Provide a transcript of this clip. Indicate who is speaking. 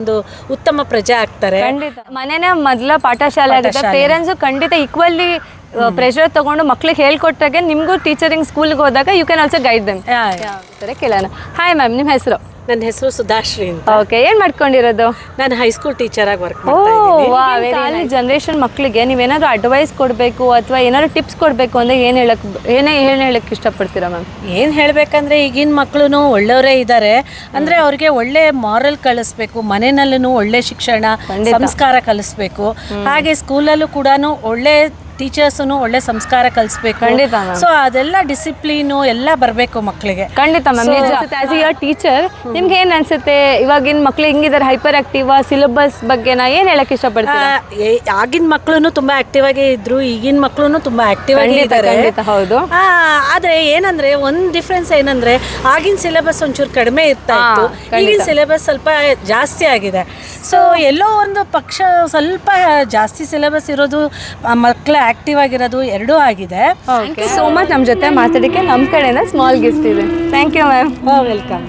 Speaker 1: ಒಂದು ಉತ್ತಮ ಪ್ರಜೆ ಆಗ್ತಾರೆ.
Speaker 2: ಖಂಡಿತ ಮನೆನೇ ಮೊದಲ ಪಾಠಶಾಲೆ ಆಗುತ್ತೆ. ಪೇರೆಂಟ್ಸು ಖಂಡಿತ ಈಕ್ವಲಿ ಪ್ರೆಷರ್ ತಗೊಂಡು ಮಕ್ಳಿಗೆ ಹೇಳ್ಕೊಟ್ಟಾಗೆ ನಿಮಗೂ ಟೀಚರಿಂಗ್ ಸ್ಕೂಲ್ಗೆ ಹೋದಾಗ you can also guide them. ಸರಿ ಕೇಳೋಣ. ಹಾಯ್ ಮ್ಯಾಮ್, ನಿಮ್ಮ ಹೆಸರು?
Speaker 1: ನನ್ನ ಹೆಸರು ಸುಧಾಶ್ರೀ ಅಂತ.
Speaker 2: ಓಕೆ, ಏನು ಮಾಡ್ಕೊಂಡಿರೋದು?
Speaker 1: ನಾನು ಹೈಸ್ಕೂಲ್ ಟೀಚರಾಗಿ ವರ್ಕ್ ಮಾಡ್ತಾ ಇದ್ದೀನಿ.
Speaker 2: ಕಾಲೇಜ್ ಜನರೇಷನ್ ಮಕ್ಕಳಿಗೆ ನೀವೇನಾದ್ರು ಅಡ್ವೈಸ್ ಕೊಡಬೇಕು ಅಥವಾ ಏನಾದ್ರು ಟಿಪ್ಸ್ ಕೊಡಬೇಕು ಅಂದರೆ ಏನು ಹೇಳಕ್ಕೆ ಇಷ್ಟಪಡ್ತೀರಾ ಮ್ಯಾಮ್?
Speaker 1: ಏನು ಹೇಳಬೇಕಂದ್ರೆ ಈಗಿನ ಮಕ್ಕಳು ಒಳ್ಳೆಯವರೇ ಇದ್ದಾರೆ. ಅಂದರೆ ಅವ್ರಿಗೆ ಒಳ್ಳೆ ಮಾರಲ್ ಕಲಿಸ್ಬೇಕು, ಮನೆಯಲ್ಲೂ ಒಳ್ಳೆ ಶಿಕ್ಷಣ ಸಂಸ್ಕಾರ ಕಲಿಸ್ಬೇಕು. ಹಾಗೆ ಸ್ಕೂಲಲ್ಲೂ ಕೂಡ ಒಳ್ಳೆ ಟೀಚರ್ಸು ಒಳ್ಳೆ ಸಂಸ್ಕಾರ ಕಲಿಸ್ಬೇಕು.
Speaker 2: ಖಂಡಿತ.
Speaker 1: ಸೊ ಅದೆಲ್ಲ ಡಿಸಿಪ್ಲೀನು ಎಲ್ಲ ಬರಬೇಕು ಮಕ್ಕಳಿಗೆ.
Speaker 2: ಖಂಡಿತ ಮ್ಯಾಮ್. ಆಸ್ ಎ ಟೀಚರ್ ನಿಮ್ಗೆ ಏನು ಅನ್ಸುತ್ತೆ ಇವಾಗಿನ ಮಕ್ಳು ಹೆಂಗಿದ್ದಾರೆ? ಹೈಪರ್ ಆಕ್ಟಿವ್ ಸಿಲೆಬಸ್ ಬಗ್ಗೆ ನಾ ಏನು ಹೇಳಕ್ಕೆ ಇಷ್ಟಪಡ್ತೀನಿ?
Speaker 1: ಆಗಿನ ಮಕ್ಕಳು ತುಂಬಾ ಆಕ್ಟಿವ್ ಆಗೇ ಇದ್ರು, ಈಗಿನ ಮಕ್ಕಳು ತುಂಬಾ ಆಕ್ಟಿವ್ ಆಗಿ ಇದ್ದಾರೆ.
Speaker 2: ಹೌದು.
Speaker 1: ಆದ್ರೆ ಏನಂದ್ರೆ ಒಂದು ಡಿಫ್ರೆನ್ಸ್ ಏನಂದ್ರೆ ಆಗಿನ ಸಿಲೆಬಸ್ ಒಂಚೂರು ಕಡಿಮೆ ಇರ್ತಾ ಇತ್ತು, ಈಗಿನ ಸಿಲೆಬಸ್ ಸ್ವಲ್ಪ ಜಾಸ್ತಿ ಆಗಿದೆ. ಸೊ ಎಲ್ಲೋ ಒಂದು ಪಕ್ಷ ಸ್ವಲ್ಪ ಜಾಸ್ತಿ ಸಿಲೆಬಸ್ ಇರೋದು, ಮಕ್ಕಳು ಆಕ್ಟಿವ್ ಆಗಿರೋದು ಎರಡೂ ಆಗಿದೆ.
Speaker 2: ಸೋ ಮಚ್ ನಮ್ಮ ಜೊತೆ ಮಾತಾಡೋಕ್ಕೆ ನಮ್ಮ ಕಡೆಯಿಂದ ಸ್ಮಾಲ್ ಗಿಫ್ಟ್ ಇದೆ. Thank you ma'am.
Speaker 1: ವೆಲ್ಕಮ್.